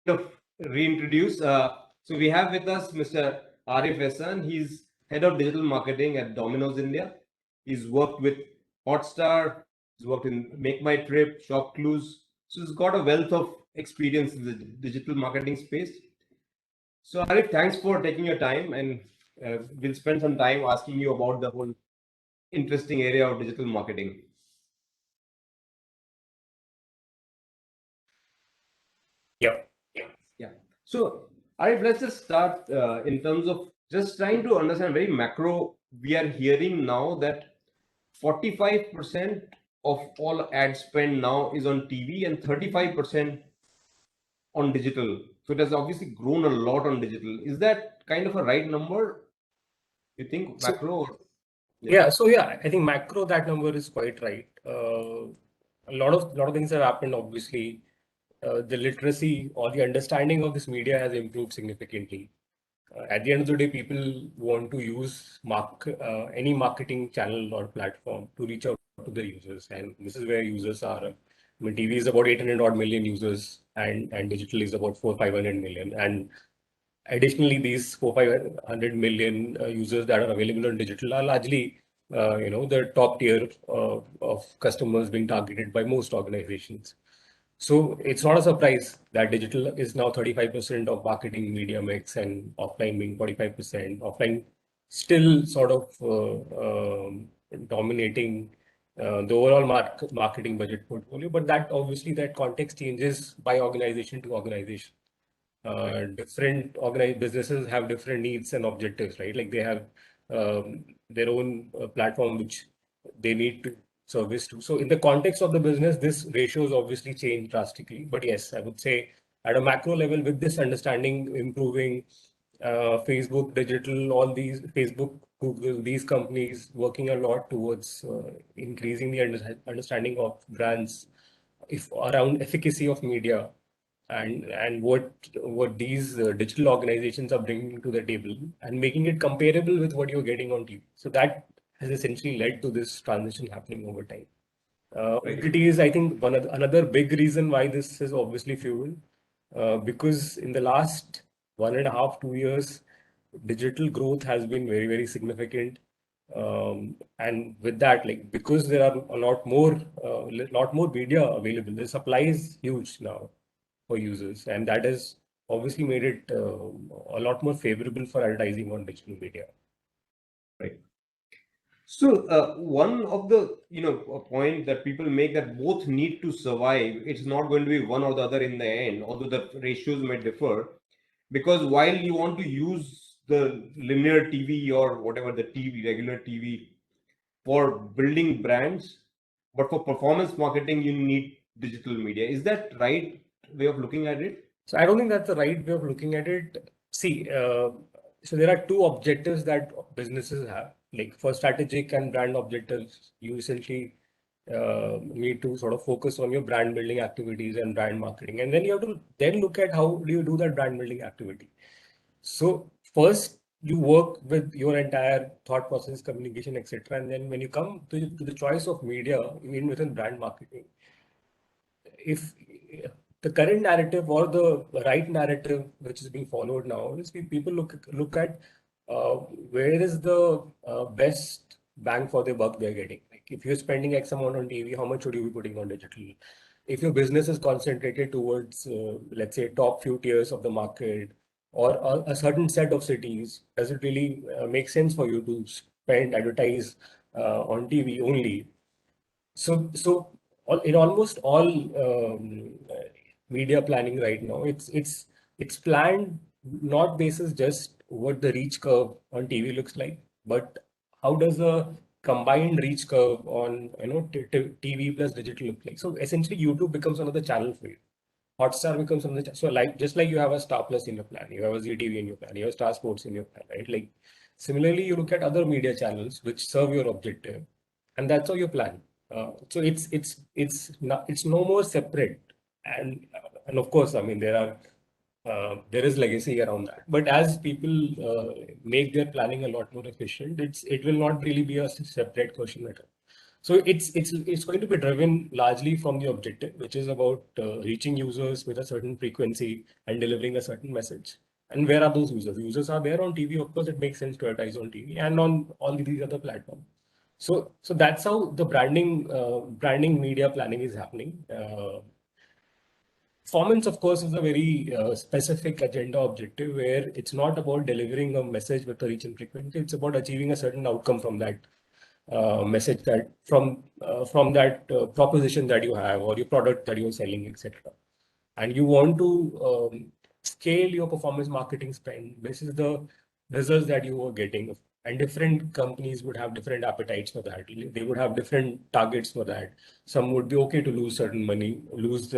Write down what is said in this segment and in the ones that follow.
of reintroduce. So we have with us Mr. Arif Ehsan. He's head of digital marketing at Domino's India. He's worked with Hotstar. He's worked in Make My Trip, Shop Clues. So he's got a wealth of experience in the digital marketing space. So Arif, thanks for taking your time, and we'll spend some time asking you about the whole interesting area of digital marketing. Yeah. So, Arif, let's just start in terms of just trying to understand very macro. We are hearing now that 45% of all ad spend now is on TV and 35% on digital. So it has obviously grown a lot on digital. Is that kind of a right number? You think macro? So I think macro, that number is quite right. A lot of things have happened. Obviously, the literacy or the understanding of this media has improved significantly. At the end of the day, people want to use any marketing channel or platform to reach out to their users, and this is where users are. I mean, TV is about 800 odd million users, and digital is about 500 million. And additionally, these 500 million users that are available on digital are largely, the top tier of customers being targeted by most organizations. So it's not a surprise that digital is now 35% of marketing media mix and offline being 45%. Offline still sort of dominating the overall marketing budget portfolio, but that obviously that context changes by organization to organization. Different organized businesses have different needs and objectives, right? Like they have their own platform which they need to service to. So in the context of the business, this ratios obviously change drastically. But yes, I would say at a macro level, with this understanding improving, Facebook, digital, all these, Facebook, Google, these companies working a lot towards increasing the understanding of brands if around efficacy of media and what these digital organizations are bringing to the table and making it comparable with what you're getting on TV. So that has essentially led to this transition happening over time. OTT is, I think, another big reason why this is obviously fueled, because in the last 1.5, 2 years, digital growth has been very, very significant. And with that, like because there are a lot more media available, the supply is huge now for users, and that has obviously made it a lot more favorable for advertising on digital media. Right. So one of the a point that people make that both need to survive. It's not going to be one or the other in the end, although the ratios may differ. Because while you want to use the linear TV or whatever the TV, regular TV for building brands, but for performance marketing you need digital media. Is that right way of looking at it? So I don't think that's the right way of looking at it. See, so there are two objectives that businesses have. Like for strategic and brand objectives, you essentially need to sort of focus on your brand building activities and brand marketing, and then you have to then look at how do you do that brand building activity. So first you work with your entire thought process, communication, etc., and then when you come to the choice of media, even within brand marketing, if the current narrative or the right narrative which is being followed now is people look at where is the best bang for the buck they're getting. Like if you're spending X amount on TV, how much should you be putting on digital? If your business is concentrated towards, let's say, top few tiers of the market or a certain set of cities, does it really make sense for you to spend, advertise on TV only? So in almost all media planning right now, it's planned not basis just what the reach curve on TV looks like, but how does a combined reach curve on TV plus digital look like? So essentially, YouTube becomes another channel for you. Hotstar becomes another. So like just like you have a Star Plus in your plan, you have a ZTV in your plan, you have Star Sports in your plan, right? Like similarly, you look at other media channels which serve your objective, and that's how you plan. So it's no more separate, and of course, I mean there is legacy around that. But as people make their planning a lot more efficient, it will not really be a separate question at all. So it's going to be driven largely from the objective, which is about reaching users with a certain frequency and delivering a certain message. And where are those users? Users are there on TV. Of course, it makes sense to advertise on TV and on all these other platforms. So that's how the branding media planning is happening. Performance, of course, is a very specific agenda objective where it's not about delivering a message with a reach and frequency. It's about achieving a certain outcome from that message, that from that proposition that you have or your product that you're selling, etc. And you want to scale your performance marketing spend. This is the results that you are getting, and different companies would have different appetites for that. They would have different targets for that. Some would be okay to lose certain money, lose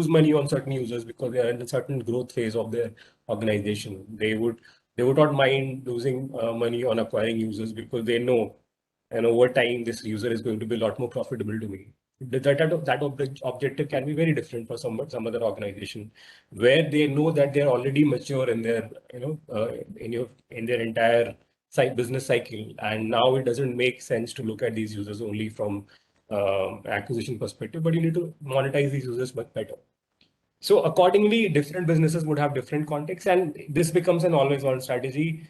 money on certain users because they are in a certain growth phase of their organization. They would not mind losing money on acquiring users because they know, and over time this user is going to be a lot more profitable to me. That objective can be very different for some other organization, where they know that they're already mature in their in their entire business cycle, and now it doesn't make sense to look at these users only from acquisition perspective, but you need to monetize these users much better. So accordingly, different businesses would have different contexts, and this becomes an always-on strategy.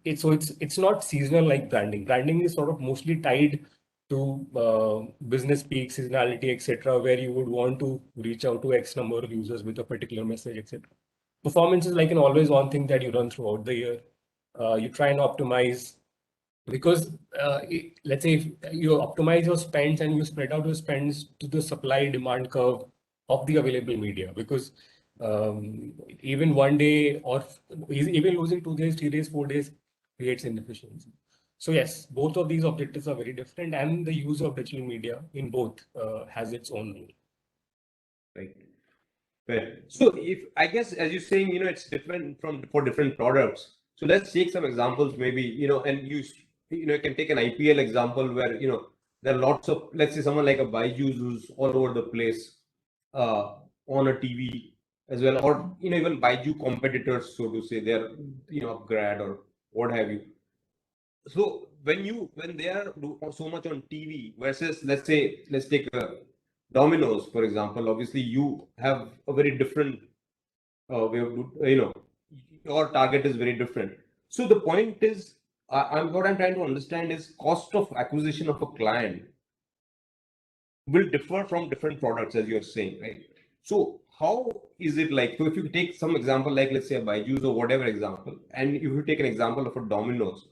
It's not seasonal like branding. Branding is sort of mostly tied to business peak, seasonality, etc., where you would want to reach out to X number of users with a particular message, etc. Performance is like an always-on thing that you run throughout the year. You try and optimize because let's say if you optimize your spends and you spread out your spends to the supply demand curve of the available media, because even one day or even losing 2 days, 3 days, 4 days creates inefficiency. So yes, both of these objectives are very different, and the use of digital media in both has its own role. Right. Right. So if I guess as you're saying, it's different for different products. So let's take some examples, maybe, and you can take an IPL example where, there are lots of, let's say someone like a Byju's who's all over the place on a TV as well, or, even Byju competitors, so to say, they're, upgrad or what have you. So when they are so much on TV versus, let's take Domino's, for example, obviously you have a very different way of, your target is very different. So the point is, what I'm trying to understand is cost of acquisition of a client will differ from different products, as you're saying, right? So how is it like? So if you take some example, like let's say a Byju's or whatever example, and if you take an example of a Domino's,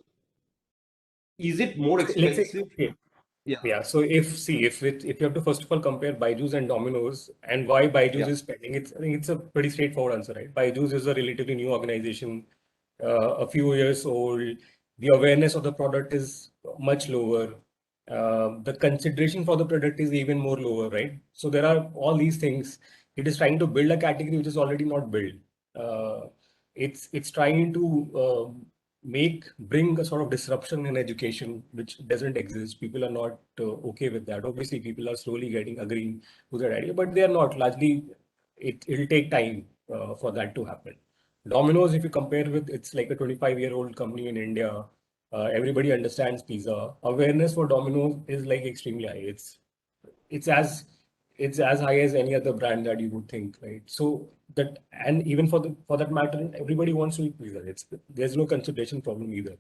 is it more Let's say, expensive? okay. Yeah. Yeah. So if you have to first of all compare Byju's and Domino's and why Byju's is spending, I think it's a pretty straightforward answer, right? Byju's is a relatively new organization, a few years old. The awareness of the product is much lower. The consideration for the product is even more lower, right? So there are all these things. It is trying to build a category which is already not built. Uh, it's trying to bring a sort of disruption in education which doesn't exist. People are not okay with that. Obviously, people are slowly agreeing to that idea, but they are not. Largely, it'll take time for that to happen. Domino's, if you compare with, it's like a 25-year-old company in India. Everybody understands pizza. Awareness for Domino's is like extremely high. It's as it's as high as any other brand that you would think, right? So that, and even for that matter, everybody wants to eat pizza. There's no consideration problem either.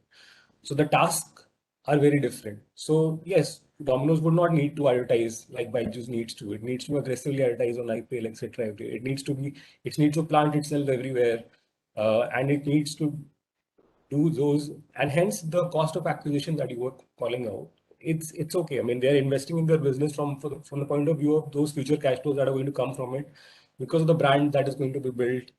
So the tasks are very different. So yes, Domino's would not need to advertise like Byju's needs to. It needs to aggressively advertise on IPL, etc. It needs to plant itself everywhere, and it needs to do those, and hence the cost of acquisition that you were calling out. It's okay. I mean, they're investing in their business from the point of view of those future cash flows that are going to come from it because of the brand that is going to be built.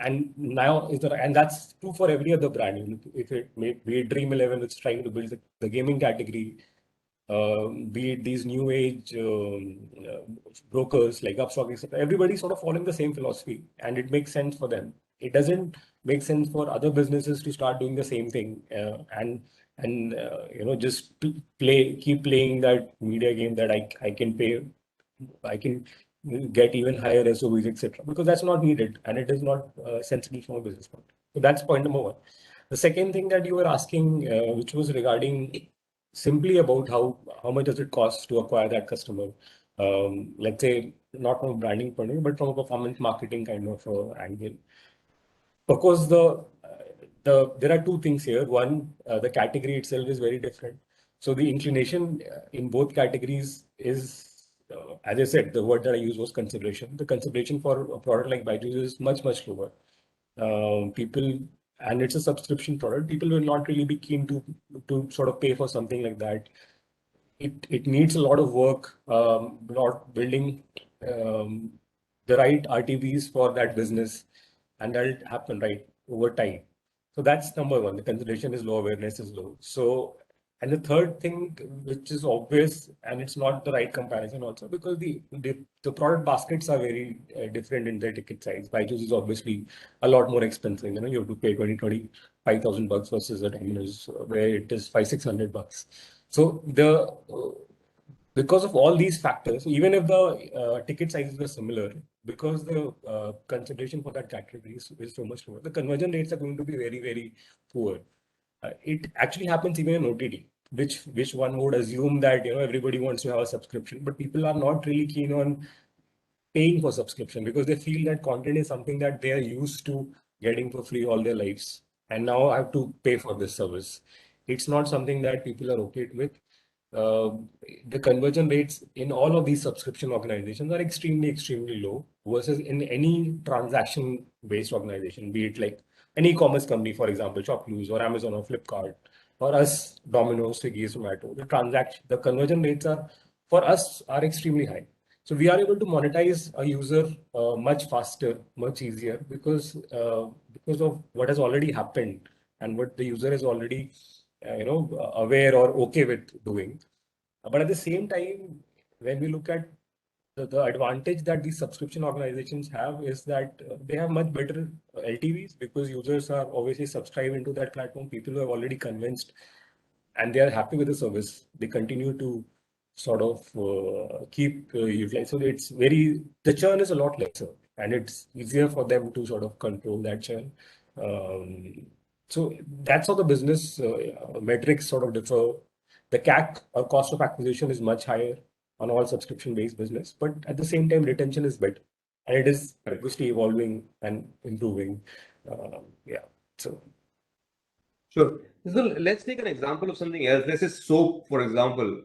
And now and that's true for every other brand. If it may be it Dream 11, which is trying to build the gaming category, be it these new age brokers like Upstock, etc. Everybody's sort of following the same philosophy, and it makes sense for them. It doesn't make sense for other businesses to start doing the same thing and just keep playing that media game that I can pay, I can get even higher SOVs, etc. Because that's not needed and it is not sensible from a business point. So that's point number one. The second thing that you were asking, which was regarding simply about how much does it cost to acquire that customer. Let's say not from a branding point of view, but from a performance marketing kind of angle. Of course, there are two things here. One, the category itself is very different. So the inclination in both categories is, as I said, the word that I used was consideration. The consideration for a product like Byju's is much lower. People, and it's a subscription product. People will not really be keen to sort of pay for something like that. It needs a lot of work, lot building the right RTVs for that business, and that'll happen right over time. So that's number one. The consideration is low, awareness is low. So, and the third thing, which is obvious, and it's not the right comparison also, because the product baskets are very different in their ticket size. Byju's is obviously a lot more expensive. You know, you have to pay 25,000 bucks versus a Domino's where it is 500-600 bucks. So because of all these factors, even if the ticket sizes were similar, because the consideration for that category is so much lower, the conversion rates are going to be very poor. It actually happens even in OTT, which one would assume that everybody wants to have a subscription, but people are not really keen on paying for subscription because they feel that content is something that they are used to getting for free all their lives, and now I have to pay for this service. It's not something that people are okay with. uh, the conversion rates in all of these subscription organizations are extremely low versus in any transaction based organization, be it like an e-commerce company, for example, Shopify or Amazon or Flipkart, or us, Domino's, Swiggy, Zomato. The conversion rates are for us are extremely high. So we are able to monetize a user much faster, much easier because of what has already happened and what the user is already aware or okay with doing. But at the same time, when we look at the advantage that these subscription organizations have is that they have much better LTVs because users are obviously subscribing to that platform. People who have already convinced and they are happy with the service, they continue to sort of keep utilize. So the churn is a lot lesser and it's easier for them to sort of control that churn. Um, so that's how the business metrics sort of differ. The CAC or cost of acquisition is much higher on all subscription-based business, but at the same time, retention is better, and it is obviously evolving and improving. Yeah. So Sure. So let's take an example of something else. This is soap, for example.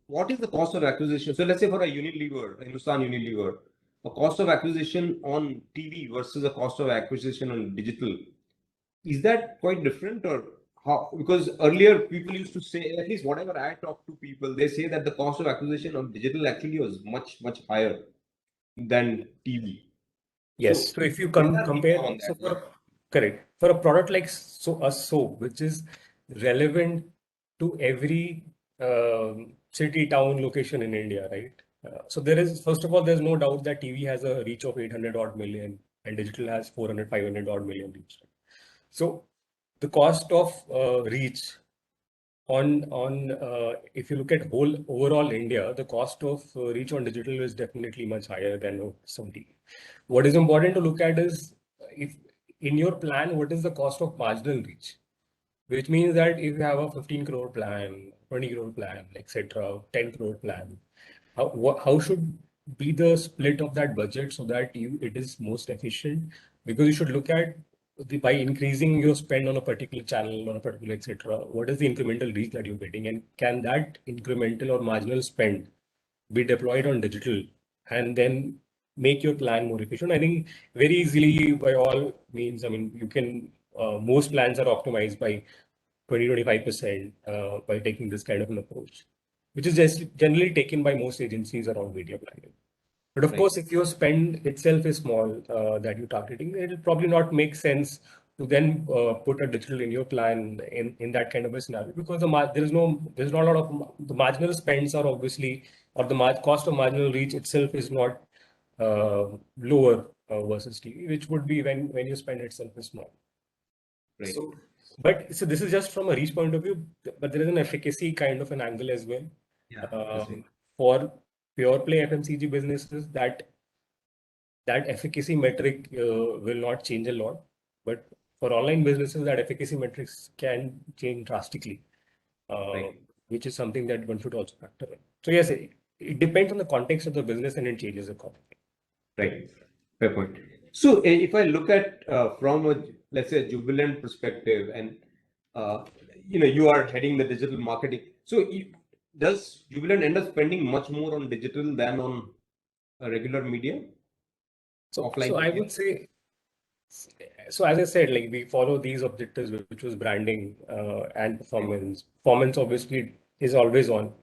What is the cost of acquisition? So let's say for a Unilever, Hindustan Unilever, a cost of acquisition on TV versus a cost of acquisition on digital. Is that quite different or how? Because earlier people used to say, at least whatever I talk to people, they say that the cost of acquisition on digital actually was much higher than TV. yes, So so if you where are we now compare, on so that? correct, for a product like a soap, which is relevant to every city, town, location in India, right? So there is, first of all, there's no doubt that TV has a reach of 800 odd million and digital has 400, 500 odd million reach. So the cost of reach on if you look at whole overall India, the cost of reach on digital is definitely much higher than some TV. What is important to look at is if in your plan, what is the cost of marginal reach? Which means that if you have a 15 crore plan, 20 crore plan, etc., 10 crore plan, how should be the split of that budget so that it is most efficient? Because you should look at by increasing your spend on a particular channel, on a particular etc., what is the incremental reach that you're getting, and can that incremental or marginal spend be deployed on digital and then make your plan more efficient? I think very easily by all means. I mean, you can most plans are optimized by 20-25% by taking this kind of an approach, which is just generally taken by most agencies around media planning. But of Right. course, if your spend itself is small that you're targeting, it'll probably not make sense to then put a digital in your plan in that kind of a scenario because there's not a lot of the marginal spends are obviously or the cost of marginal reach itself is not lower versus TV, which would be when your spend itself is small. Right. So this is just from a reach point of view, but there is an efficacy kind of an angle as well. Yeah, that's right. For pure play FMCG businesses, that efficacy metric will not change a lot, but for online businesses, that efficacy metrics can change drastically. Right. which is something that one should also factor in. So yes, it depends on the context of the business and it changes accordingly. Right. Fair point. So if I look at from a, let's say, a Jubilant perspective, and uh, you are heading the digital marketing. So does Jubilant end up spending much more on digital than on a regular media, offline So I media? would say, so as I said, like we follow these objectives, which was branding and performance. Performance obviously is always on.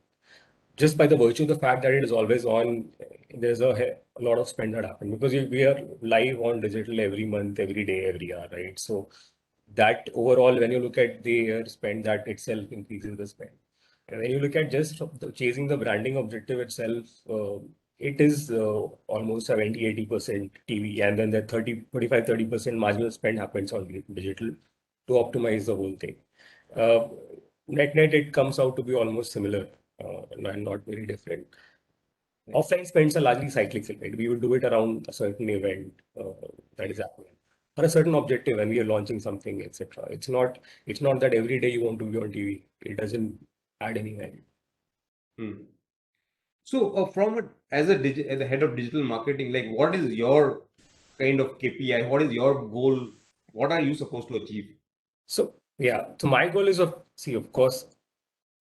Just by the virtue of the fact that it is always on, there's a lot of spend that happens because we are live on digital every month, every day, every hour, right? So that overall, when you look at the year spend, that itself increases the spend. And when you look at just chasing the branding objective itself, it is almost 70-80% TV, and then the 25-30% marginal spend happens on digital to optimize the whole thing. Uh, Net, it comes out to be almost similar and not very different. Offline spends are largely cyclical, right? We would do it around a certain event that is happening for a certain objective, and we are launching something, etc. It's not that every day you want to be on TV. It doesn't add any value. Hmm. So as a head of digital marketing, like what is your kind of KPI? What is your goal? What are you supposed to achieve? So yeah, so my goal is of course,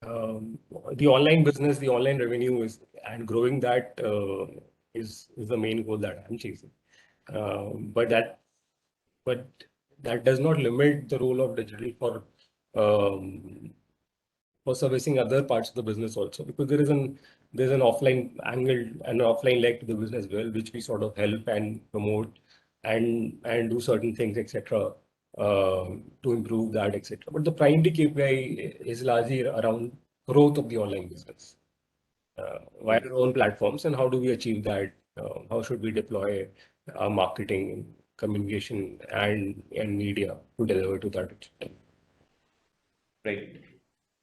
um, the online business, the online revenue is and growing that is the main goal that I'm chasing. Um, but that but that does not limit the role of digital um, for servicing other parts of the business also, because there's an offline angle and an offline leg to the business as well, which we sort of help and promote and do certain things, etc. To improve that, etc. But the primary KPI is largely around growth of the online business via our own platforms, and how do we achieve that? How should we deploy our marketing, communication, and media to deliver to that objective? Right.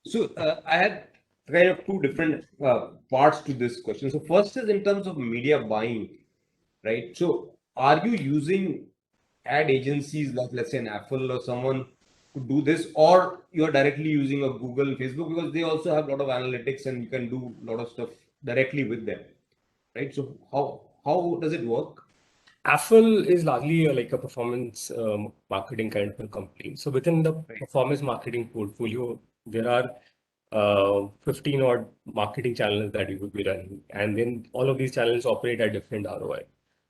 So I had kind of two different parts to this question. So first is in terms of media buying, right? So are you using ad agencies like, let's say, an Apple or someone to do this, or you're directly using a Google and Facebook, because they also have a lot of analytics and you can do a lot of stuff directly with them, right? So how does it work? Affle is largely like a performance marketing kind of a company. So within the Right. performance marketing portfolio, there are 15 odd marketing channels that we would be running, and then all of these channels operate at different ROI.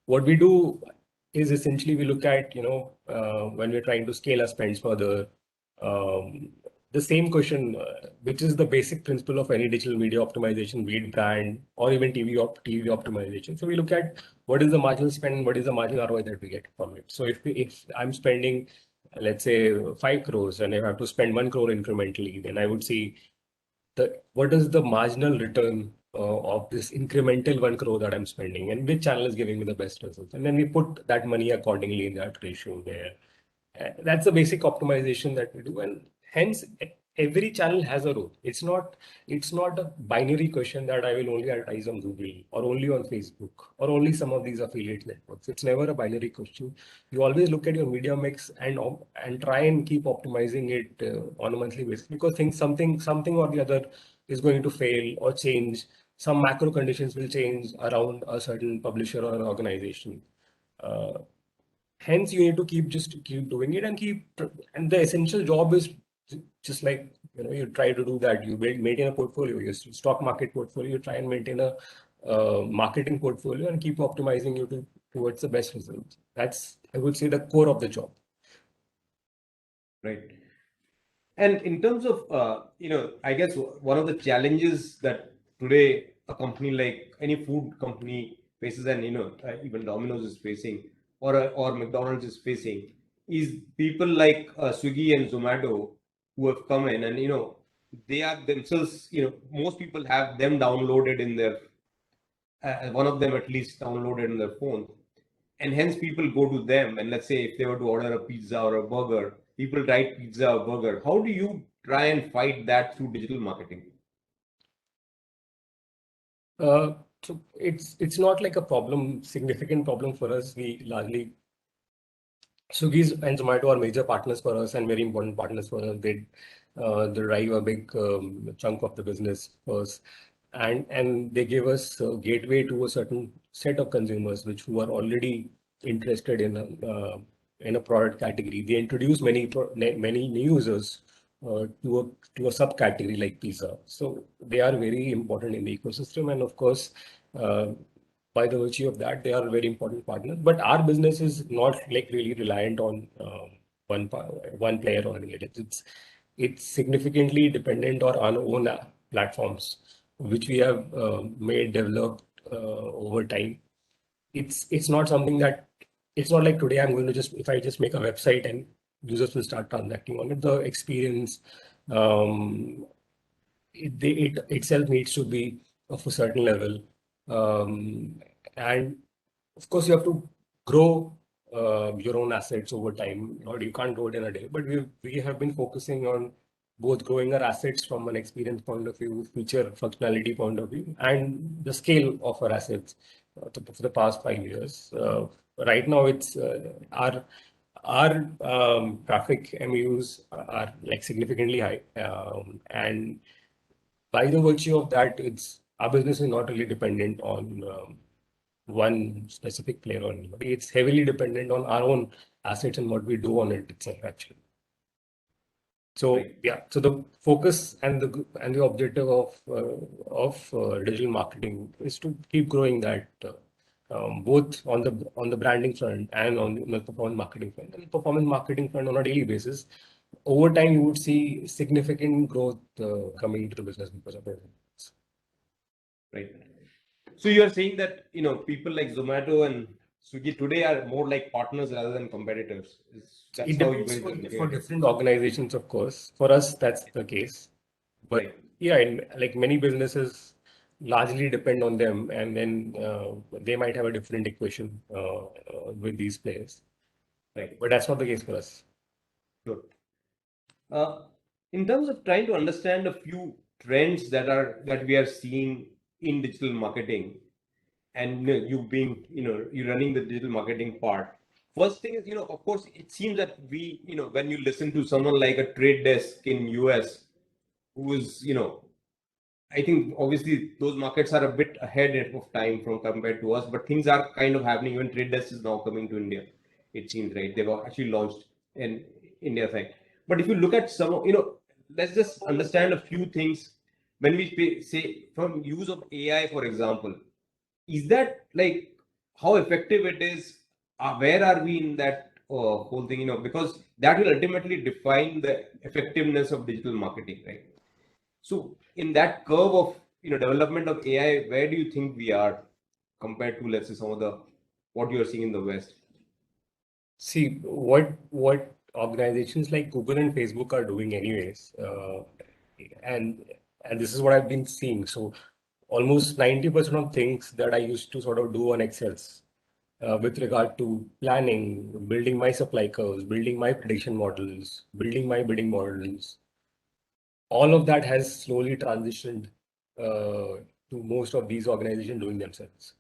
What we do is essentially we look at, when we're trying to scale our spends further, um, the same question, which is the basic principle of any digital media optimization, be it brand or even TV optimization. So we look at what is the marginal spend, what is the marginal ROI that we get from it. So if I'm spending, let's say 5 crores and I have to spend 1 crore incrementally, then I would see what is the marginal return of this incremental 1 crore that I'm spending, and which channel is giving me the best results. And then we put that money accordingly in that ratio there. That's the basic optimization that we do, and hence every channel has a role. It's not a binary question that I will only advertise on Google or only on Facebook or only some of these affiliate networks. It's never a binary question. You always look at your media mix and try and keep optimizing it on a monthly basis, because things something or the other is going to fail or change. Some macro conditions will change around a certain publisher or an organization. Uh, Hence, you need to keep doing it and and the essential job is just like, you try to do that. You maintain a portfolio, your stock market portfolio, you try and maintain a marketing portfolio and keep optimizing towards the best results. That's, I would say, the core of the job. Right. And in terms of, I guess one of the challenges that today a company like any food company faces, and even Domino's is facing, or McDonald's is facing, is people like Swiggy and Zomato who have come in, and they are themselves, most people have them downloaded in their, one of them at least downloaded in their phone, and hence people go to them. And let's say if they were to order a pizza or a burger, people write pizza or burger. How do you try and fight that through digital marketing? So it's not like a significant problem for us. We largely Swiggy and Zomato are major partners for us and very important partners for us. They drive a big chunk of the business for us, and they give us a gateway to a certain set of consumers which who are already interested in a product category. They introduce many new users to a subcategory like pizza. So they are very important in the ecosystem, and of course. By the virtue of that, they are very important partners. But our business is not like really reliant on one player or anything. It's significantly dependent on our own platforms, which we have made developed over time. It's not something that it's not like today I'm going to just if I just make a website and users will start transacting on it. The experience um, it itself needs to be of a certain level. Um, and of course, you have to grow your own assets over time. You can't do it in a day. But we have been focusing on both growing our assets from an experience point of view, feature functionality point of view, and the scale of our assets for the past 5 years. Right now, it's our traffic MUs are like significantly high, and by the virtue of that, it's our business is not really dependent on one specific player or anybody. It's heavily dependent on our own assets and what we do on it itself, actually. So Right. yeah, so the focus and the objective of digital marketing is to keep growing that both on the branding front and on the performance marketing front. And performance marketing front on a daily basis, over time you would see significant growth coming into the business because of it. Right. So you are saying that people like Zomato and Swiggy today are more like partners rather than competitors. That's It how you depends guys are looking for at it. different organizations, of course. For us, that's the case. But Right. yeah, like many businesses largely depend on them, and then they might have a different equation with these players. Right. But that's not the case for us. Sure. Uh, in terms of trying to understand a few trends that we are seeing in digital marketing, and you being you running the digital marketing part. First thing is, of course, it seems that when you listen to someone like a trade desk in US, who is I think obviously those markets are a bit ahead of time from compared to us, but things are kind of happening. Even Trade Desk is now coming to India. It seems, right? They've actually launched in India side. But if you look at some, let's just understand a few things. When we say from use of AI, for example, is that like how effective it is? Where are we in that whole thing? Because that will ultimately define the effectiveness of digital marketing, right? So in that curve of development of AI, where do you think we are compared to, let's say, some of the what you are seeing in the West? See, what organizations like Google and Facebook are doing anyways, and and this is what I've been seeing. So almost 90% of things that I used to sort of do on Excels with regard to planning, building my supply curves, building my prediction models, building my bidding models, all of that has slowly transitioned to most of these organizations doing themselves.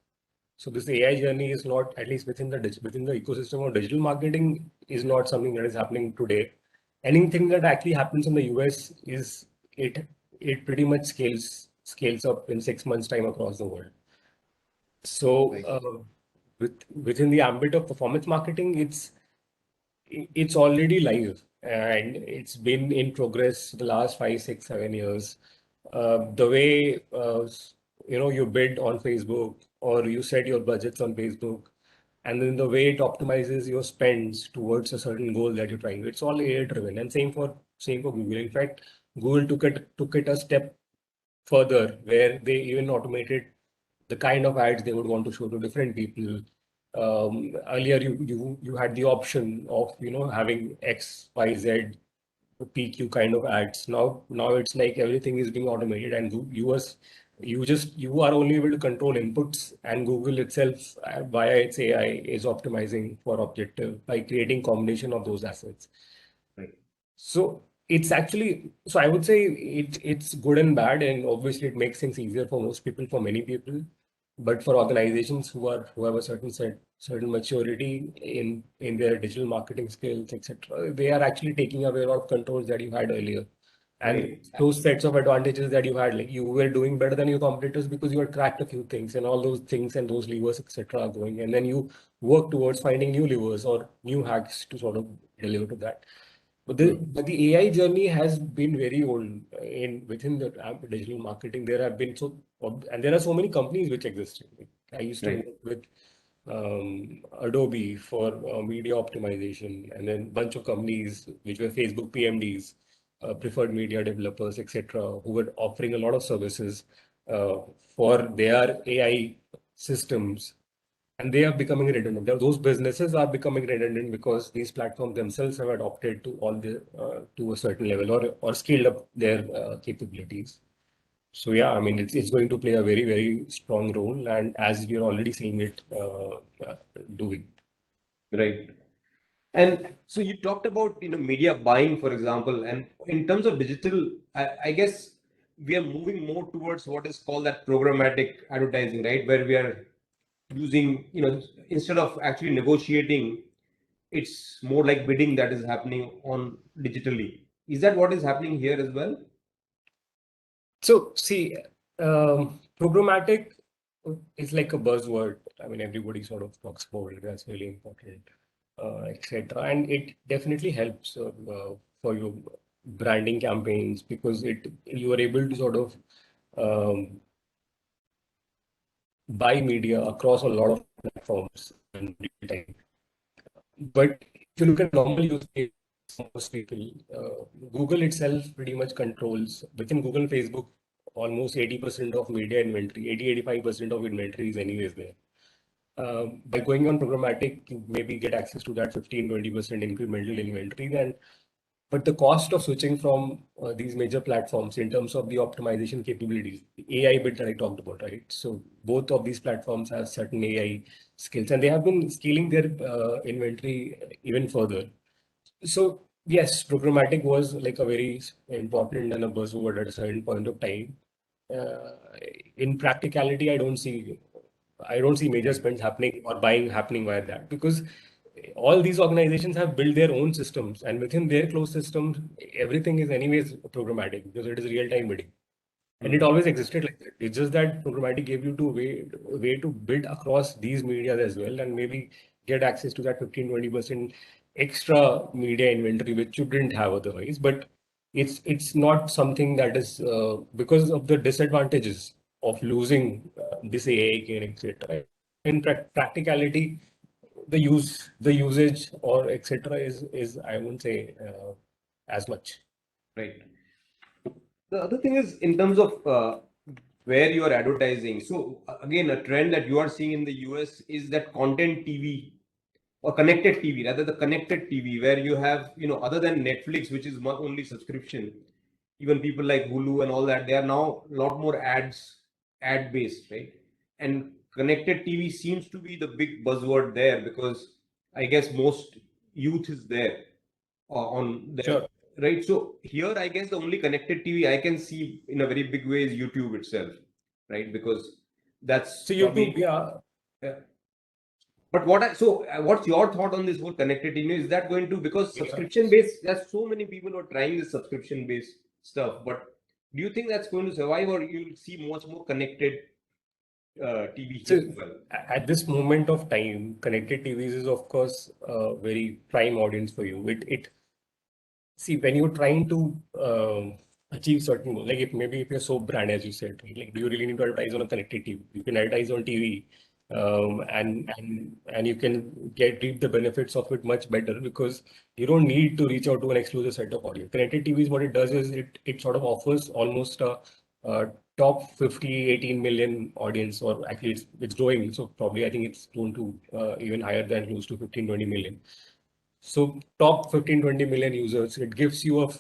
So this AI journey is not, at least within the ecosystem of digital marketing, is not something that is happening today. Anything that actually happens in the US is it it pretty much scales up in 6 months' time across the world. So Right. within the ambit of performance marketing, it's already live and it's been in progress the last 5, 6, 7 years. The way you bid on Facebook or you set your budgets on Facebook, and then the way it optimizes your spends towards a certain goal that you're trying. It's all AI driven, and same for Google. In fact, Google took it a step further where they even automated the kind of ads they would want to show to different people. Earlier, you had the option of having X, Y, Z, PQ kind of ads. Now it's like everything is being automated, and you are only able to control inputs, and Google itself via its AI is optimizing for objective by creating combination of those assets. Right. So so I would say it's good and bad, and obviously it makes things easier for most people, for many people. But for organizations who have a certain maturity in their digital marketing skills, etc., they are actually taking away a lot of controls that you had earlier. And Right. those sets of advantages that you had, like you were doing better than your competitors because you had cracked a few things, and all those things and those levers, etc., are going. And then you work towards finding new levers or new hacks to sort of deliver to that. But the AI journey has been very old within the digital marketing. There have been and there are so many companies which exist. I used to Right. work with Adobe for media optimization, and then bunch of companies which were Facebook PMDs, preferred media developers, etc., who were offering a lot of services uh, for their AI systems, and they are becoming redundant. Those businesses are becoming redundant because these platforms themselves have adopted to all the to a certain level or scaled up their capabilities. So yeah, I mean it's going to play a very strong role, and as we are already seeing it doing. Right. And so you talked about, media buying, for example, and in terms of digital, I guess we are moving more towards what is called that programmatic advertising, right? Where we are using, instead of actually negotiating, it's more like bidding that is happening on digitally. Is that what is happening here as well? So see, programmatic is like a buzzword. I mean, everybody sort of talks about it. That's really important, etc. And it definitely helps for your branding campaigns because you are able to sort of um, buy media across a lot of platforms in real time. But if you look at normal use cases, most people, Google itself pretty much controls within Google, Facebook, almost 80% of media inventory, 85% of inventory is anyways there. By going on programmatic, you maybe get access to that 15-20% incremental inventory. Then, but the cost of switching from these major platforms in terms of the optimization capabilities, the AI bit that I talked about, right? So both of these platforms have certain AI skills, and they have been scaling their inventory even further. So yes, programmatic was like a very important and a buzzword at a certain point of time. Uh, in practicality, I don't see major spends happening or buying happening via that because all these organizations have built their own systems, and within their closed systems, everything is anyways programmatic because it is real-time bidding. And it Hmm. always existed like that. It's just that programmatic gave you to way to bid across these media as well, and maybe get access to that 15-20% extra media inventory which you didn't have otherwise. But it's not something that is because of the disadvantages of losing this AI gain, etc. In practicality, the usage or etc. is I wouldn't say as much. Right. The other thing is in terms of where you are advertising. So again, a trend that you are seeing in the US is that content TV or connected TV, rather the connected TV, where you have, other than Netflix, which is not only subscription, even people like Hulu and all that, they are now a lot more ad based, right? And connected TV seems to be the big buzzword there because I guess most youth is there on there, Sure. right? So here, I guess the only connected TV I can see in a very big way is YouTube itself, right? Because that's So YouTube, probably, yeah. yeah. But what's your thought on this whole connected TV? Is that going to, because Yeah. subscription based, there's so many people who are trying this subscription based stuff, but do you think that's going to survive, or you'll see much more connected TV here So as well? at this moment of time, connected TVs is of course a very prime audience for you. It See, when you're trying to achieve certain goals, like if you're so brand as you said, right? Like do you really need to advertise on a connected TV? You can advertise on TV, and you can reap the benefits of it much better because you don't need to reach out to an exclusive set of audience. Connected TVs, what it does is it sort of offers almost a top 50, 18 million audience, or actually it's growing. So probably I think it's grown to even higher than close to 15, 20 million. So top 15-20 million users, it gives you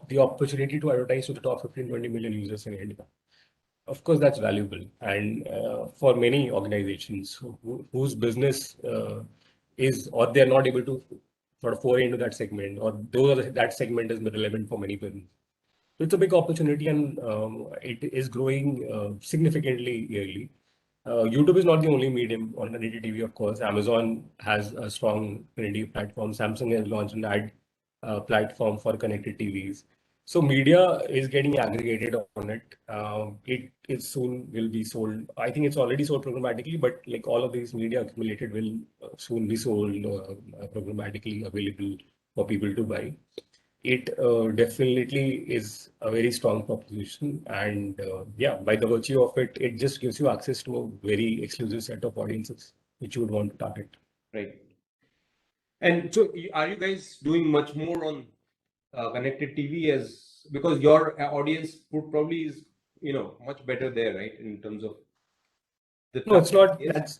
the opportunity to advertise to the top 15-20 million users in India. Of course, that's valuable. And for many organizations whose business is, or they're not able to sort of foray into that segment, or that segment is relevant for many people. So it's a big opportunity, and it is growing significantly yearly. YouTube is not the only medium on connected TV, of course. Amazon has a strong connectivity platform. Samsung has launched an ad platform for connected TVs. So media is getting aggregated on it. It is soon will be sold. I think it's already sold programmatically, but like all of these media accumulated will soon be sold programmatically available for people to buy. It definitely is a very strong proposition, and yeah, by the virtue of it, it just gives you access to a very exclusive set of audiences which you would want to target. Right. And so, are you guys doing much more on connected TV, as because your audience would probably is much better there, right? In terms of the No, it's traffic. not. Yes. That's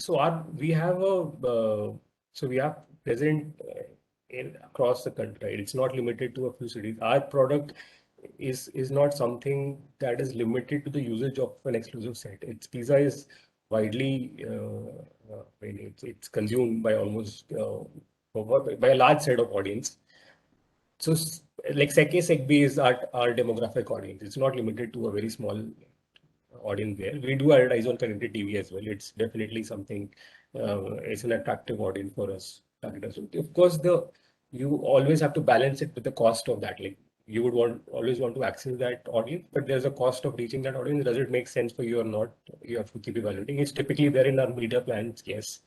so our we have a so we are present in across the country. Right? It's not limited to a few cities. Our product is not something that is limited to the usage of an exclusive set. Its pizza is widely I mean, it's consumed by almost by a large set of audience. So like Seke Segbi is our demographic audience. It's not limited to a very small audience there. We do advertise on connected TV as well. It's definitely something. It's an attractive audience for us. Of course, you always have to balance it with the cost of that. Like you would always want to access that audience, but there's a cost of reaching that audience. Does it make sense for you or not? You have to keep evaluating. It's typically there in our media plans, yes.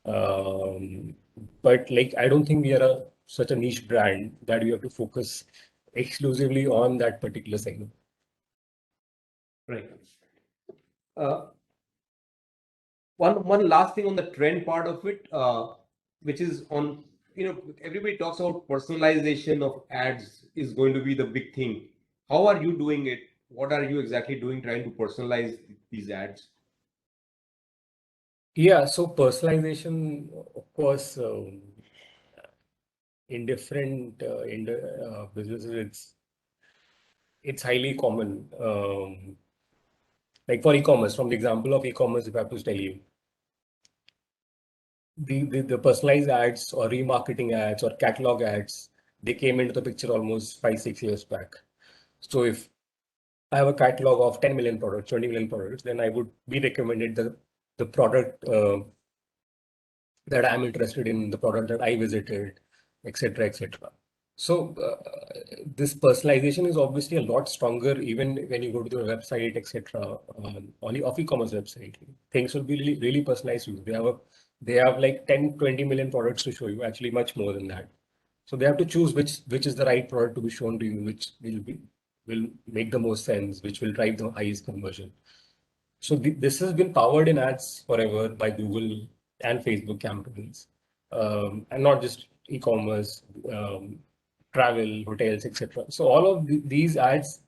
Um, but like I don't think we are such a niche brand that we have to focus exclusively on that particular segment. Right. One last thing on the trend part of it, which is on, everybody talks about personalization of ads is going to be the big thing. How are you doing it? What are you exactly doing trying to personalize these ads? Yeah, so personalization, of course, in different businesses, it's highly common. Like for e-commerce, from the example of e-commerce, if I have to tell you, the personalized ads or remarketing ads or catalog ads, they came into the picture almost 5, 6 years back. So if I have a catalog of 10 million products, 20 million products, then I would be recommended the product that I'm interested in, the product that I visited, etc., etc. So this personalization is obviously a lot stronger even when you go to the website, etc. On the e-commerce website, things will be really, really personalized to you. They have like 10, 20 million products to show you, actually much more than that. So they have to choose which is the right product to be shown to you, which will make the most sense, which will drive the highest conversion. So this has been powered in ads forever by Google and Facebook campaigns, and not just e-commerce, travel, hotels, etc. So all of these ads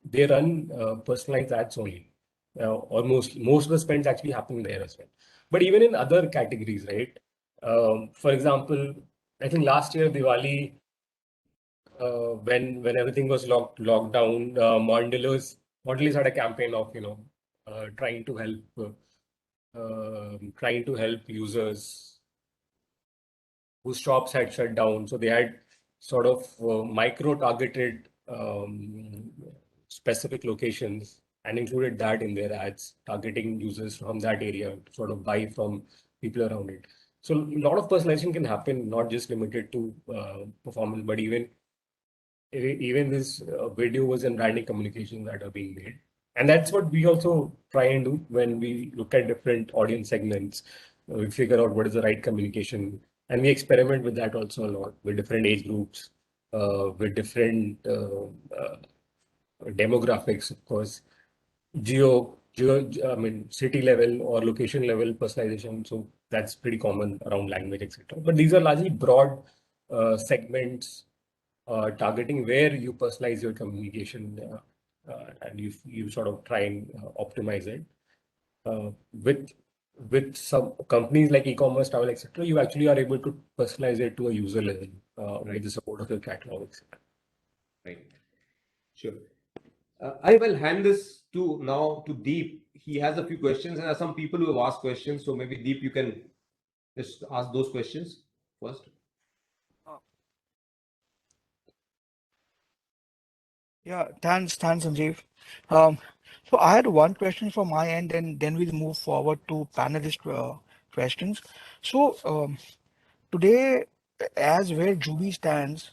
they run personalized ads only, or most of the spends actually happen there as well. But even in other categories, right? For example, I think last year Diwali, when everything was locked down, Mondelez had a campaign of trying to help users whose shops had shut down. So they had sort of micro-targeted specific locations and included that in their ads, targeting users from that area to sort of buy from people around it. So a lot of personalization can happen, not just limited to performance, but even this videos and branding communications that are being made. And that's what we also try and do when we look at different audience segments. We figure out what is the right communication, and we experiment with that also a lot with different age groups, with different demographics, of course, I mean, city level or location level personalization. So that's pretty common around language, etc. But these are largely broad segments targeting where you personalize your communication and you sort of try and optimize it. Uh, with some companies like e-commerce, travel, etc., you actually are able to personalize it to a user level with the support of your catalog, etc. Right. Sure. I will hand this now to Deep. He has a few questions, and there are some people who have asked questions. So maybe Deep, you can just ask those questions first. Yeah, thanks, Sanjeev. Um, So I had one question from my end, and then we'll move forward to panelist questions. So today, as where Juby stands,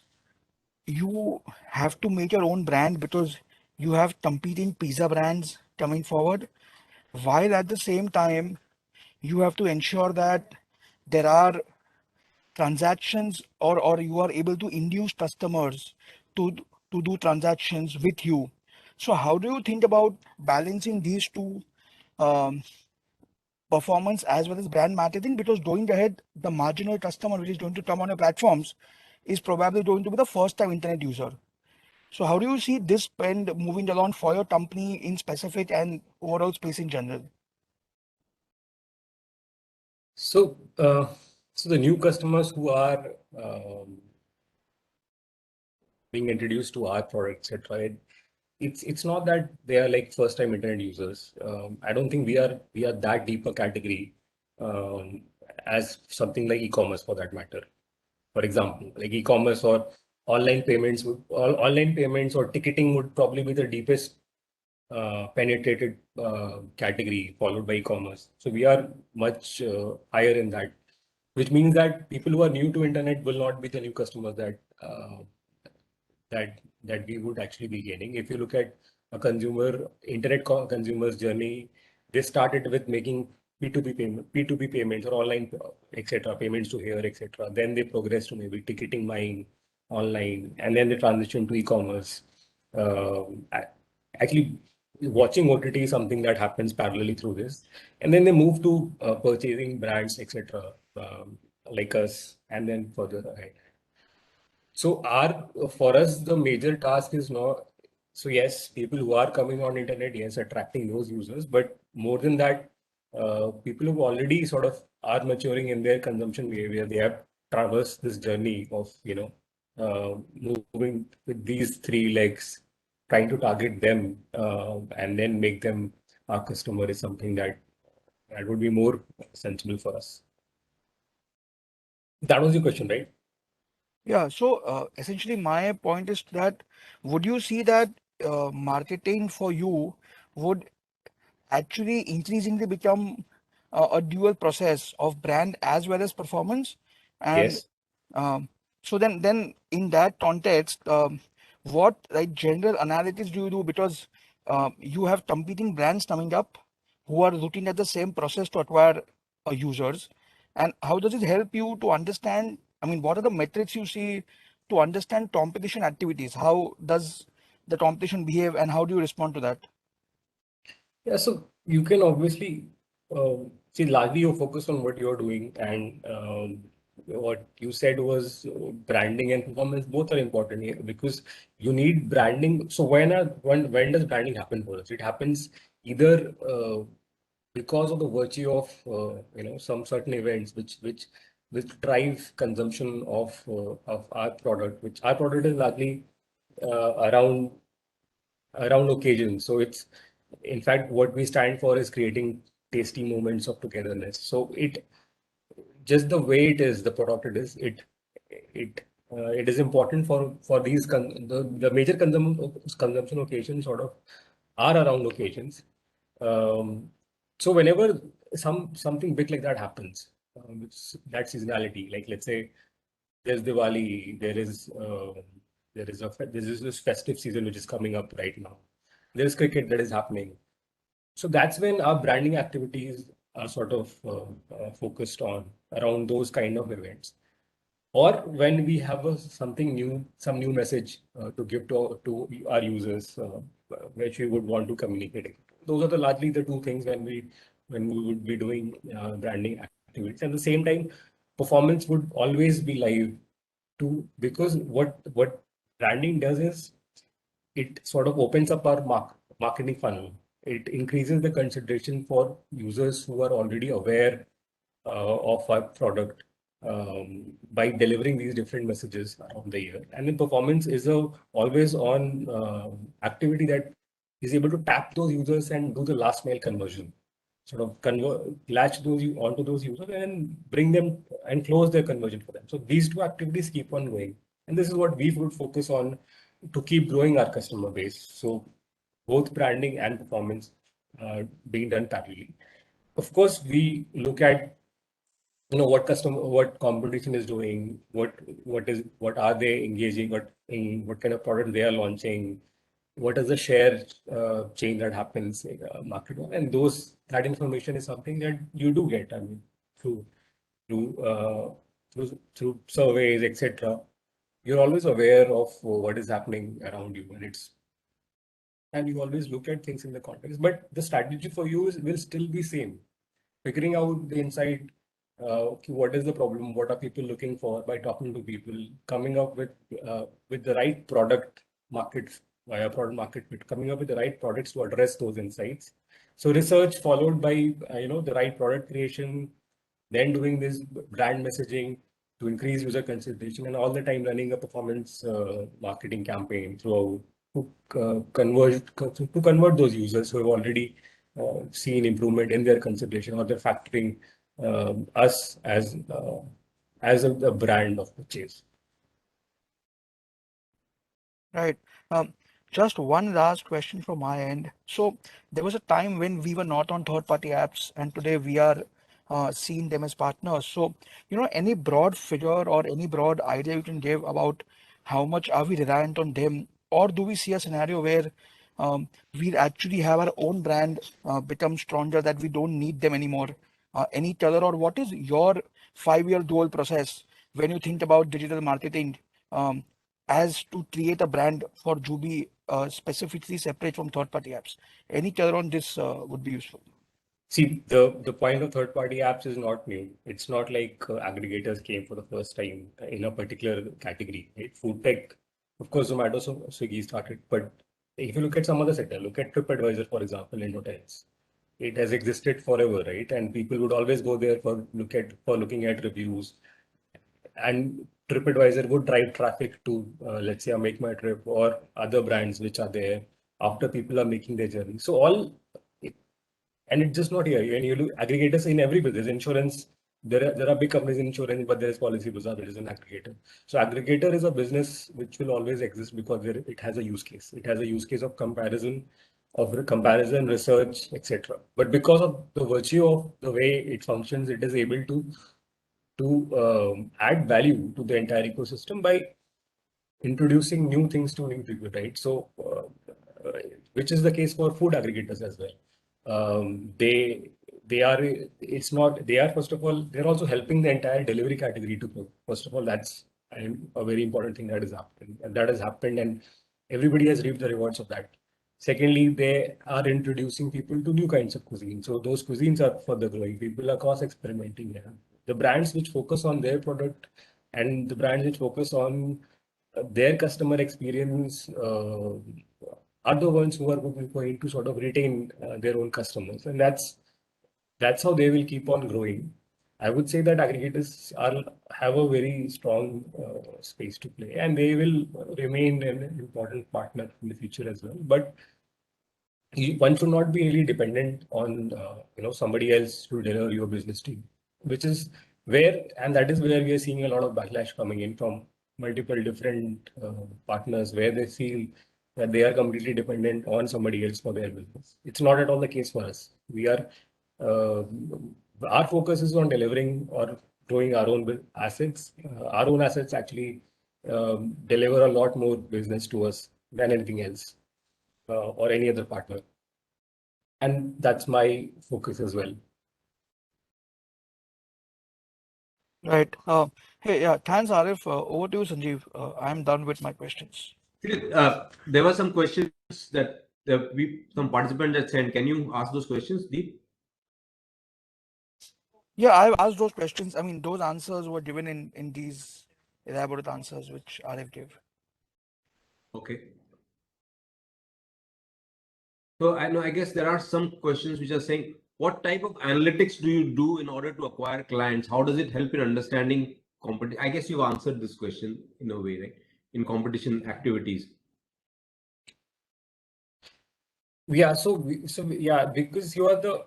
you have to make your own brand because you have competing pizza brands coming forward, while at the same time you have to ensure that there are transactions, or you are able to induce customers to do transactions with you. So how do you think about balancing these two, um, performance as well as brand marketing? Because going ahead, the marginal customer which is going to come on your platforms is probably going to be the first time internet user. So how do you see this spend moving along for your company in specific and overall space in general? So, so the new customers who are being introduced to our product, etc. It's not that they are like first time internet users. I don't think we are that deep a category um, as something like e-commerce for that matter. For example, like e-commerce or online payments or ticketing would probably be the deepest penetrated category, followed by e-commerce. So we are much higher in that, which means that people who are new to internet will not be the new customers that we would actually be gaining. If you look at a consumer's journey, they started with making P2P payments or online, etc., payments to here, etc. Then they progress to maybe ticketing buying online, and then they transition to e-commerce. Actually, watching OTT is something that happens parallelly through this, and then they move to purchasing brands, etc., like us, and then further ahead. So our for us the major task is not, so yes, people who are coming on internet, yes, attracting those users, but more than that, people who already sort of are maturing in their consumption behavior, they have traversed this journey of moving with these three legs, trying to target them and then make them our customer is something that would be more sensible for us. That was your question, right? Yeah, so essentially my point is that would you see that marketing for you would actually increasingly become a dual process of brand as well as performance? And Yes. um, so then in that context, what like general analytics do you do? Because you have competing brands coming up who are looking at the same process to acquire users. And how does it help you to understand? I mean, what are the metrics you see to understand competition activities? How does the competition behave, and how do you respond to that? Yeah, so you can obviously see largely you focus on what you're doing, and what you said was branding and performance both are important here because you need branding. So when does branding happen for us? It happens either because of the virtue of some certain events which drive consumption of our product, which our product is largely around occasions. So it's, in fact, what we stand for is creating tasty moments of togetherness. So it just the way it is, the product it is important for these the major consumption occasions sort of are around occasions. Um, so whenever something big like that happens, that seasonality, like let's say there's Diwali, there is this festive season which is coming up right now. There is cricket that is happening. So that's when our branding activities are sort of focused on around those kind of events. Or when we have something new, some new message to give to our users, which we would want to communicate. Those are largely the two things when we would be doing branding activities. At the same time, performance would always be live too, because what branding does is it sort of opens up our marketing funnel. It increases the consideration for users who are already aware of our product by delivering these different messages around the year. And then performance is a always on activity that is able to tap those users and do the last mile conversion, sort of latch onto those users and bring them and close their conversion for them. So these two activities keep on going. And this is what we would focus on to keep growing our customer base. So both branding and performance being done parallelly. Of course, we look at what competition is doing, what are they engaging, what kind of product they are launching, what is the share change that happens in market, and that information is something that you do get. I mean, through through uh, through surveys, etc. You're always aware of what is happening around you, and you always look at things in the context. But the strategy for you will still be same. Figuring out the insight, okay, what is the problem, what are people looking for by talking to people, coming up with the right product market via product market fit, coming up with the right products to address those insights. So research followed by the right product creation, then doing this brand messaging to increase user consideration, and all the time running a performance marketing campaign throughout to convert those users who have already seen improvement in their consideration, or they're factoring us as a brand of purchase. Right. Um, just one last question from my end. So there was a time when we were not on third-party apps, and today we are seeing them as partners. So, any broad figure or any broad idea you can give about how much are we reliant on them, or do we see a scenario where we actually have our own brand become stronger that we don't need them anymore? Any color, or what is your 5-year goal process when you think about digital marketing? As to create a brand for Jubi specifically separate from third-party apps. Any color on this would be useful. See, the point of third-party apps is not new. It's not like aggregators came for the first time in a particular category, right? Food tech, of course, Zomato, Swiggy started. But if you look at some other sector, look at TripAdvisor, for example, in hotels. It has existed forever, right? And people would always go there for looking at reviews. And TripAdvisor would drive traffic to, let's say, a Make My Trip or other brands which are there after people are making their journey. So and it's just not here. And you look aggregators in every business, insurance. There are big companies in insurance, but there is Policybazaar, there is an aggregator. So aggregator is a business which will always exist because it has a use case. It has a use case of comparison, research, etc. But because of the virtue of the way it functions, it is able to add value to the entire ecosystem by introducing new things to new people, right? So, which is the case for food aggregators as well. They are it's not they are first of all they're also helping the entire delivery category to grow. First of all, that's a very important thing that has happened, and everybody has reaped the rewards of that. Secondly, they are introducing people to new kinds of cuisine. So those cuisines are further growing. People are cross experimenting there. The brands which focus on their product and the brands which focus on their customer experience are the ones who are going to sort of retain their own customers, and that's how they will keep on growing. I would say that aggregators have a very strong space to play, and they will remain an important partner in the future as well. But one should not be really dependent on somebody else to deliver your business to you, which is that is where we are seeing a lot of backlash coming in from multiple different partners, where they feel that they are completely dependent on somebody else for their business. It's not at all the case for us. Uh, our focus is on delivering or growing our own assets. Our own assets actually deliver a lot more business to us than anything else or any other partner. And that's my focus as well. Right. Hey, yeah, thanks, Arif. Over to you, Sanjeev. I'm done with my questions. There were some questions that some participants had sent. Can you ask those questions, Deep? Yeah, I've asked those questions. I mean, those answers were given in these elaborate answers which Arif gave. Okay. So I know, I guess there are some questions which are saying, what type of analytics do you do in order to acquire clients? How does it help in understanding competition? I guess you've answered this question in a way, right? In competition activities. Yeah, yeah, because you are the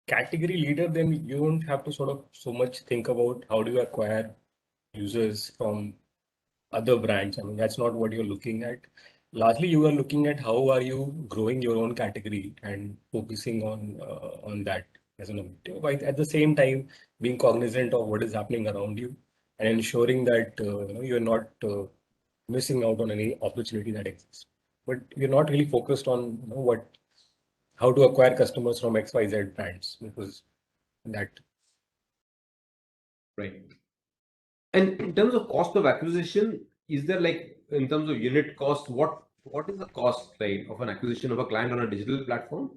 category leader, then you don't have to sort of so much think about how do you acquire users from other brands. I mean, that's not what you're looking at. largely you are looking at how are you growing your own category and focusing on that as an objective. But at the same time, being cognizant of what is happening around you and ensuring that you're not missing out on any opportunity that exists. But you're not really focused on how to acquire customers from XYZ brands because that. Right. And in terms of cost of acquisition, is there like in terms of unit cost, what is the cost, right, of an acquisition of a client on a digital platform?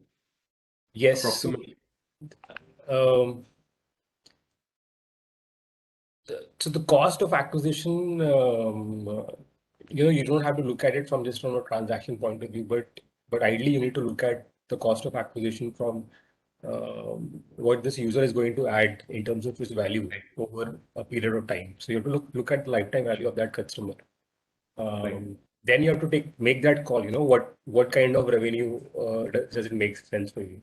Yes. Approximately. Um, so the cost of acquisition, you don't have to look at it from a transaction point of view, but ideally you need to look at the cost of acquisition from what this user is going to add in terms of his value over a period of time. So you have to look at the lifetime value of that customer. Right. Then you have to make that call. What kind of revenue does it make sense for you?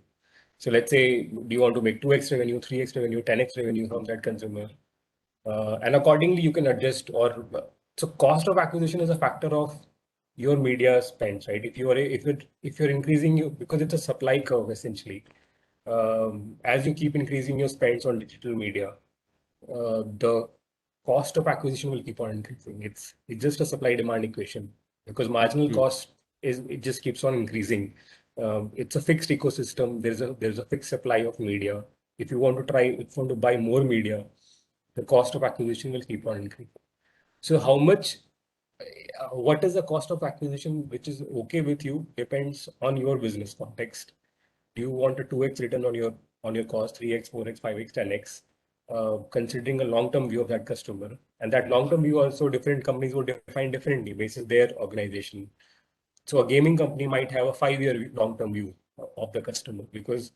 So let's say, do you want to make 2x revenue, 3x revenue, 10x revenue from that consumer? And accordingly, you can adjust so cost of acquisition is a factor of your media spends, right? If you're increasing because it's a supply curve essentially. As you keep increasing your spends on digital media, the cost of acquisition will keep on increasing. It's just a supply demand equation because marginal cost it just keeps on increasing. It's a fixed ecosystem. There's a fixed supply of media. If you want to buy more media, the cost of acquisition will keep on increasing. So what is the cost of acquisition which is okay with you depends on your business context. Do you want a 2x return on your cost, 3x, 4x, 5x, 10x, considering a long-term view of that customer? And that long-term view also different companies will define differently based on their organization. So a gaming company might have a 5-year long-term view of the customer because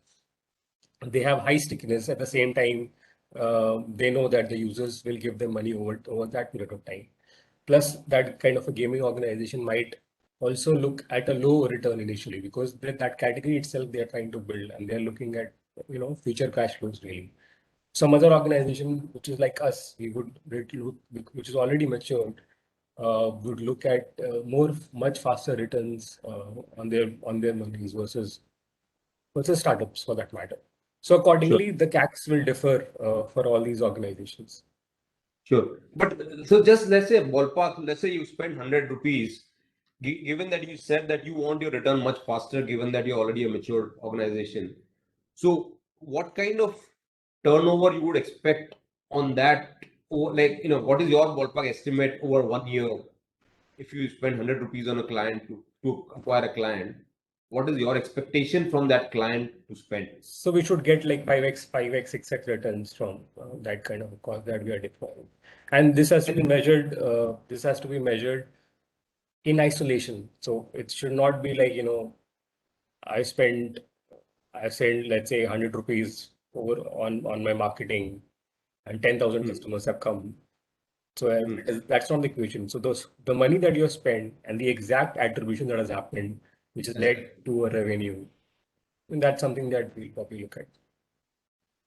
they have high stickiness. At the same time, they know that the users will give them money over that period of time. Plus, that kind of a gaming organization might also look at a low return initially because that category itself they are trying to build and they're looking at future cash flows really. Some other organization which is like us, we would look, which is already matured, would look at much faster returns on their monies versus startups for that matter. So Sure. accordingly, the CACs will differ for all these organizations. Sure. But so just let's say ballpark, let's say you spend 100 rupees, given that you said that you want your return much faster, given that you're already a mature organization. So what kind of turnover you would expect on that? Or like, what is your ballpark estimate over 1 year if you spend 100 rupees on a client to acquire a client? What is your expectation from that client to spend? So we should get like 5x, 6x returns from that kind of a cost that we are deploying. And this has to be measured. This has to be measured in isolation. So it should not be like, I spend, I send, let's say 100 rupees over on my marketing and 10,000 customers have come. So that's not the equation. So the money that you spend and the exact attribution that has happened, which has led to a revenue, and that's something that we'll probably look at.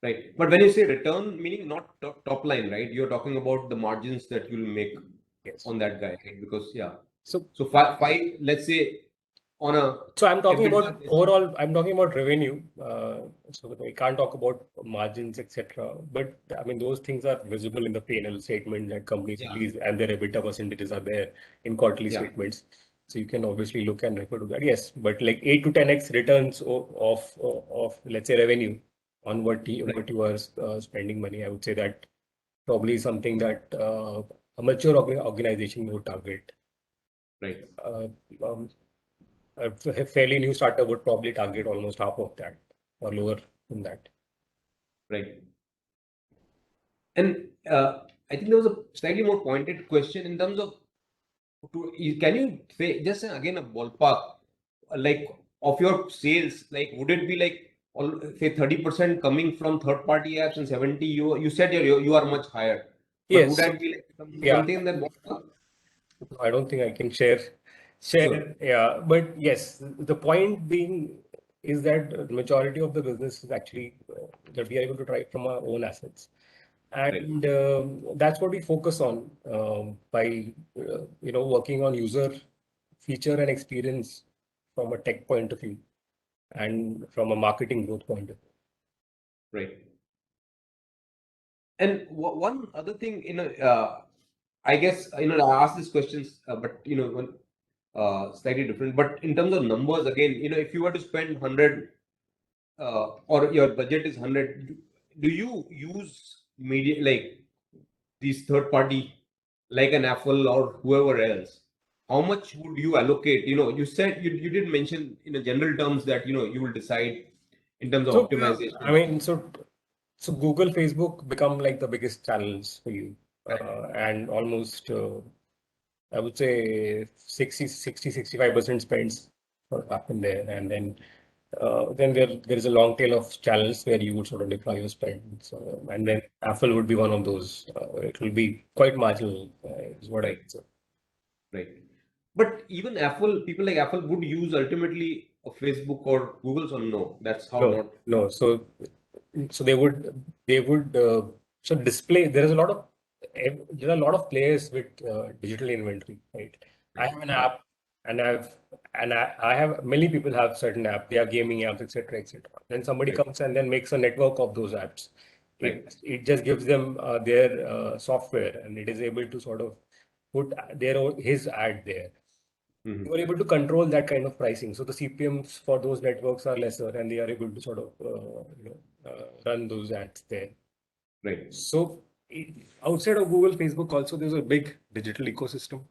Right. But when you say return, meaning not top line, right? You're talking about the margins that you'll make on that guy, right? Because So five, let's say on a. So I'm talking EBITDA about overall, I'm talking about revenue. So we can't talk about margins, etc. But I mean, those things are visible in the P&L statement that companies release, and their EBITDA percentages are there in quarterly statements. So you can obviously look and refer to that. Yes, but like 8 to 10x returns of let's say revenue on what you are spending money, I would say that probably something that a mature organization would target. Right. A fairly new startup would probably target almost half of that or lower than that. Right. And I think there was a slightly more pointed question in terms of, can you say just again a ballpark, like of your sales, like would it be like say 30% coming from third party apps and 70 you said you are much higher, but Yes. would that be like something in that ballpark? I don't think I can share. Sure. Yeah, but yes, the point being is that the majority of the business is actually that we are able to drive from our own assets. And that's what we focus on by working on user feature and experience from a tech point of view and from a marketing growth point of view. Right. And one other thing, I guess, I asked these questions, but, slightly different. But in terms of numbers, again, if you were to spend 100, or your budget is 100, do you use media like these third party, like an Apple or whoever else? How much would you allocate? You said you did mention in a general terms that, you will decide in terms of So, optimization. I mean, so Google, Facebook become like the biggest channels for you, and almost I would say 65% spends sort of happen there, and then there is a long tail of channels where you would sort of deploy your spend. So, and then Apple would be one of those. It will be quite marginal, is what I Right. would say. Right. But even Apple, people like Apple would use ultimately a Facebook or Google's, or no? That's how No, not. no. So they would so display. There are a lot of players with digital inventory, right? I have an app, and I have many people have certain app. They have gaming apps, etc., etc. Then somebody Right. comes and then makes a network of those apps. Right. It just gives them their software, and it is able to sort of put his ad there. Mhm. You are able to control that kind of pricing. So the CPMs for those networks are lesser, and they are able to sort of run those ads there. Right. So outside of Google, Facebook, also there's a big digital ecosystem.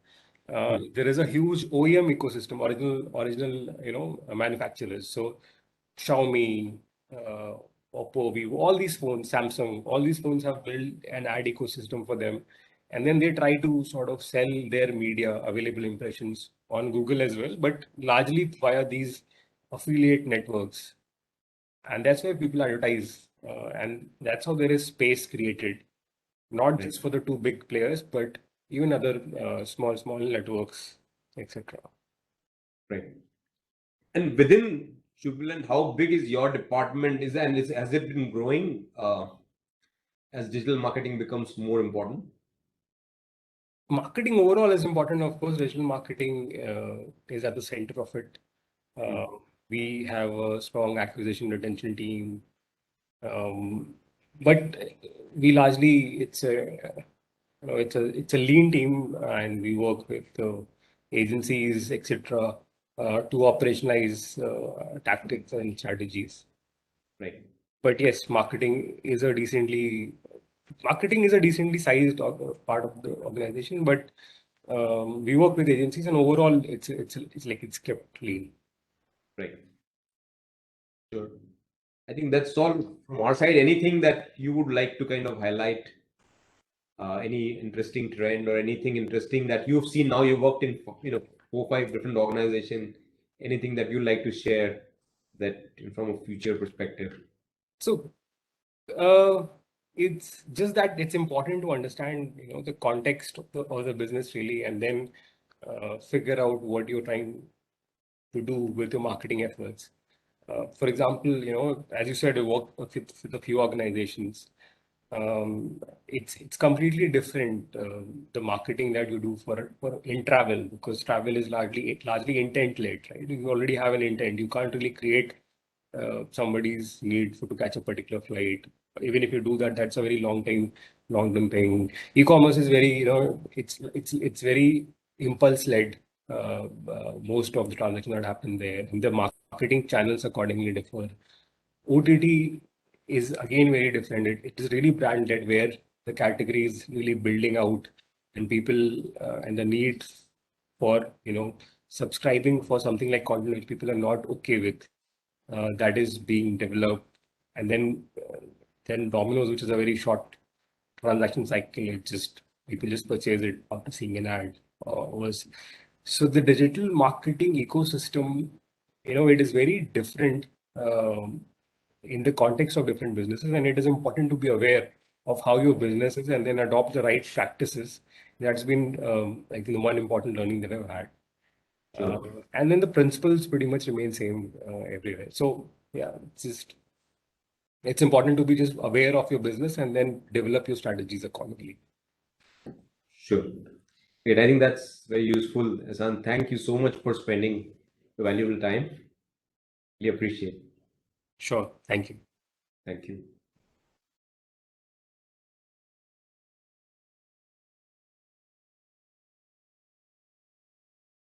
There is a huge OEM ecosystem, original manufacturers. So Xiaomi, uh, Oppo, Vivo, all these phones, Samsung, all these phones have built an ad ecosystem for them. And then they try to sort of sell their media available impressions on Google as well, but largely via these affiliate networks. And that's why people advertise. And that's how there is space created, not Right. just for the two big players, but even other small networks, etc. Right. And within Jubilant, how big is your department? Has it been growing as digital marketing becomes more important? Marketing overall is important. Of course, digital marketing is at the center of it. Uh, we have a strong acquisition retention team, um, but we largely it's a lean team, and we work with agencies, etc., to operationalize tactics and strategies. Right. But yes, marketing is a decently sized part of the organization, but we work with agencies, and overall, it's like it's kept clean. Right. Sure. I think that's all from our side. Anything that you would like to kind of highlight? Any interesting trend or anything interesting that you've seen now? You've worked in 4 5 different organizations. Anything that you'd like to share that from a future perspective? So uh, it's just that it's important to understand, the context of the business really, and then figure out what you're trying to do with your marketing efforts. For example, as you said, you work with a few organizations. It's completely different, the marketing that you do for in travel, because travel is largely intent led, right? You already have an intent. You can't really create somebody's need to catch a particular flight. Even if you do that, that's a very long term thing. E-commerce is very, it's very impulse led. Most of the transactions that happen there, and the marketing channels accordingly differ. OTT is again very different. It is really brand led, where the category is really building out, and people and the need for subscribing for something like content which people are not okay with, that is being developed. And then Domino's, which is a very short transaction cycle, people just purchase it after seeing an ad. Was So the digital marketing ecosystem, it is very different in the context of different businesses, and it is important to be aware of how your business is and then adopt the right practices. That's been, I think, the one important learning that I've had. Sure. And then the principles pretty much remain same everywhere. So yeah, it's important to be just aware of your business and then develop your strategies accordingly. Sure. Great. I think that's very useful, Ehsan. Thank you so much for spending your valuable time. We appreciate it. Sure. Thank you. Thank you.